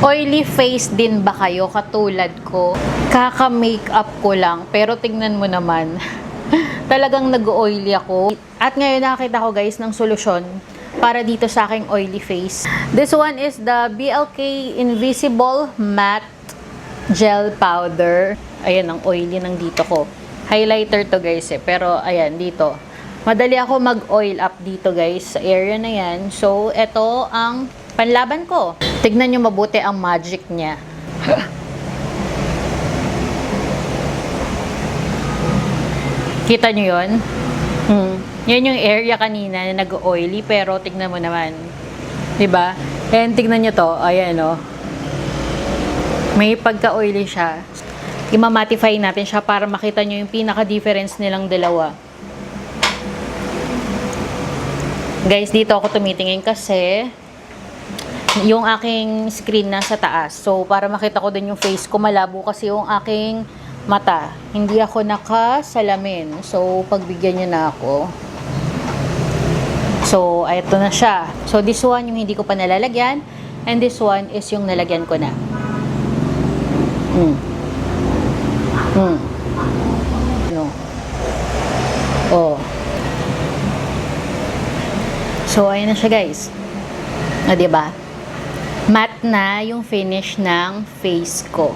Oily face din ba kayo katulad ko? Kaka-makeup ko lang, pero tingnan mo naman. Talagang nag-oily ako. At ngayon nakita ko guys ng solusyon para dito sa aking oily face. This one is the BLK Invisible Matte Gel Powder. Ayan ang oily ng dito ko. Highlighter to guys eh, pero ayan dito. Madali ako mag-oil up dito guys sa area na yan. So, ito ang panlaban ko. Tignan nyo mabuti ang magic niya. Kita nyo yun? Yan yung area kanina na nag-oily, pero tignan mo naman. Diba? And tignan nyo to. Ayan o. May pagka-oily siya. Imamatify natin siya para makita nyo yung pinaka-difference nilang dalawa. Guys, dito ako tumitingin kasi yung aking screen nasa taas. So, para makita ko din yung face ko, malabo kasi yung aking mata. Hindi ako nakasalamin. So, pagbigyan niyo na ako. So, ito na siya. So, this one yung hindi ko pa nalalagyan. And this one is yung nalagyan ko na. No. Oh. So, ayun na siya guys. O, diba? Matte na yung finish ng face ko.